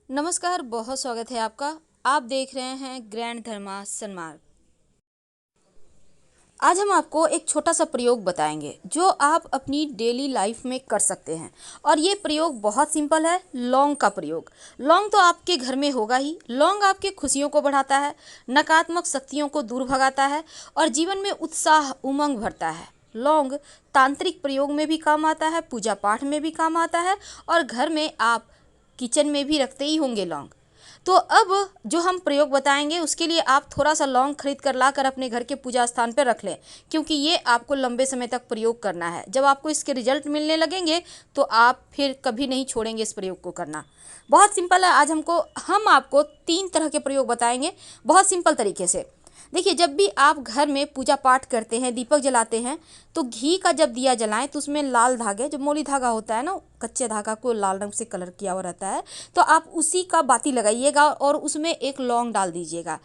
नमस्कार, बहुत स्वागत है आपका। आप देख रहे हैं ग्रैंड धर्मा सन्मार्ग। आज हम आपको एक छोटा सा प्रयोग बताएंगे जो आप अपनी डेली लाइफ में कर सकते हैं। और ये प्रयोग बहुत सिंपल है। लौंग का प्रयोग। लौंग तो आपके घर में होगा ही। लौंग आपके खुशियों को बढ़ाता है, नकारात्मक शक्तियों को दूर भगाता है और जीवन में उत्साह उमंग भरता है। लौंग तांत्रिक प्रयोग में भी काम आता है, पूजा पाठ में भी काम आता है और घर में आप किचन में भी रखते ही होंगे लौंग। तो अब जो हम प्रयोग बताएंगे उसके लिए आप थोड़ा सा लौंग खरीद कर लाकर अपने घर के पूजा स्थान पर रख लें, क्योंकि ये आपको लंबे समय तक प्रयोग करना है। जब आपको इसके रिजल्ट मिलने लगेंगे तो आप फिर कभी नहीं छोड़ेंगे इस प्रयोग को करना। बहुत सिंपल है। आज हम आपको 3 तरह के प्रयोग बताएंगे बहुत सिंपल तरीके से। देखिए, जब भी आप घर में पूजा पाठ करते हैं, दीपक जलाते हैं, तो घी का जब दिया जलाएं तो उसमें लाल धागे, जो मोली धागा होता है ना, कच्चे धागा को लाल रंग से कलर किया हुआ रहता है, तो आप उसी का बाती लगाइएगा और उसमें एक लौंग डाल दीजिएगा।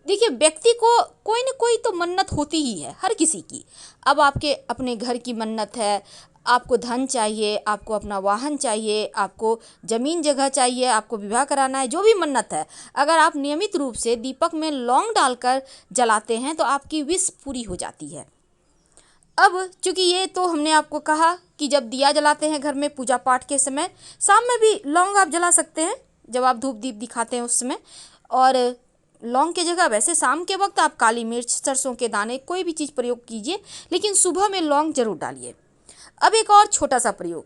देखिए, व्यक्ति को कोई न कोई तो मन्नत होती ही है, हर किसी की। अब आपके अपने घर की मन्नत है, आपको धन चाहिए, आपको अपना वाहन चाहिए, आपको ज़मीन जगह चाहिए, आपको विवाह कराना है, जो भी मन्नत है, अगर आप नियमित रूप से दीपक में लौंग डालकर जलाते हैं तो आपकी विश पूरी हो जाती है। अब चूंकि ये तो हमने आपको कहा कि जब दिया जलाते हैं घर में पूजा पाठ के समय, शाम में भी लौंग आप जला सकते हैं जब आप धूप दीप दिखाते हैं उस समय। और लौंग की जगह वैसे शाम के वक्त आप काली मिर्च, सरसों के दाने, कोई भी चीज़ प्रयोग कीजिए, लेकिन सुबह में लौंग जरूर डालिए। अब एक और छोटा सा प्रयोग।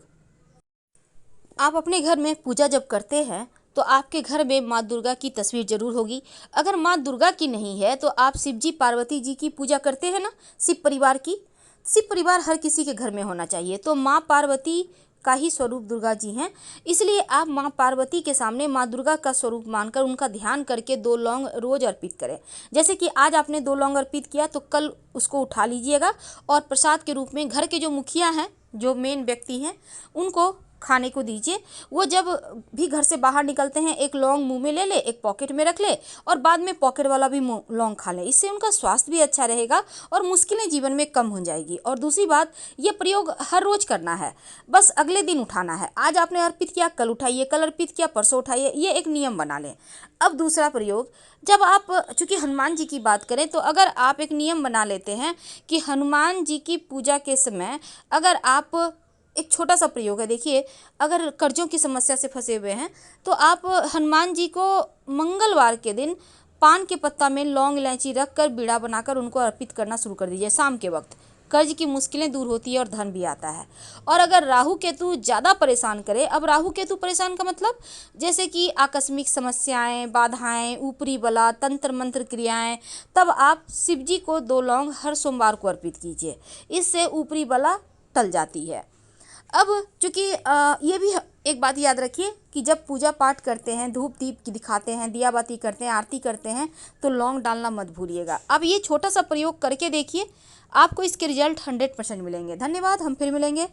आप अपने घर में पूजा जब करते हैं तो आपके घर में माँ दुर्गा की तस्वीर जरूर होगी। अगर माँ दुर्गा की नहीं है तो आप शिव जी पार्वती जी की पूजा करते हैं ना, शिव परिवार की। शिव परिवार हर किसी के घर में होना चाहिए। तो माँ पार्वती का ही स्वरूप दुर्गा जी हैं, इसलिए आप माँ पार्वती के सामने माँ दुर्गा का स्वरूप मानकर उनका ध्यान करके 2 लौंग रोज अर्पित करें। जैसे कि आज आपने 2 लौंग अर्पित किया तो कल उसको उठा लीजिएगा और प्रसाद के रूप में घर के जो मुखिया हैं, जो मेन व्यक्ति हैं, उनको खाने को दीजिए। वो जब भी घर से बाहर निकलते हैं एक लौंग मुंह में ले ले, एक पॉकेट में रख ले और बाद में पॉकेट वाला भी लौंग खा ले। इससे उनका स्वास्थ्य भी अच्छा रहेगा और मुश्किलें जीवन में कम हो जाएगी। और दूसरी बात, ये प्रयोग हर रोज करना है, बस अगले दिन उठाना है। आज आपने अर्पित किया, कल उठाइए, कल अर्पित किया, परसों उठाइए, ये एक नियम बना लें। अब दूसरा प्रयोग, जब आप चूँकि हनुमान जी की बात करें तो अगर आप एक नियम बना लेते हैं कि हनुमान जी की पूजा के समय अगर आप, एक छोटा सा प्रयोग है। देखिए, अगर कर्जों की समस्या से फंसे हुए हैं तो आप हनुमान जी को मंगलवार के दिन पान के पत्ता में लौंग इलायची रख कर बीड़ा बनाकर उनको अर्पित करना शुरू कर दीजिए शाम के वक्त। कर्ज की मुश्किलें दूर होती है और धन भी आता है। और अगर राहु केतु ज़्यादा परेशान करे, अब राहु केतु परेशान का मतलब जैसे कि आकस्मिक समस्याएं, बाधाएं, ऊपरी बला, तंत्र मंत्र क्रियाएं, तब आप शिव जी को 2 लौंग हर सोमवार को अर्पित कीजिए। इससे ऊपरी बला टल जाती है। अब चूँकि ये भी एक बात याद रखिए कि जब पूजा पाठ करते हैं, धूप दीप की दिखाते हैं, दिया बाती करते हैं, आरती करते हैं, तो लौंग डालना मत भूलिएगा। अब ये छोटा सा प्रयोग करके देखिए, आपको इसके रिजल्ट 100% मिलेंगे। धन्यवाद, हम फिर मिलेंगे।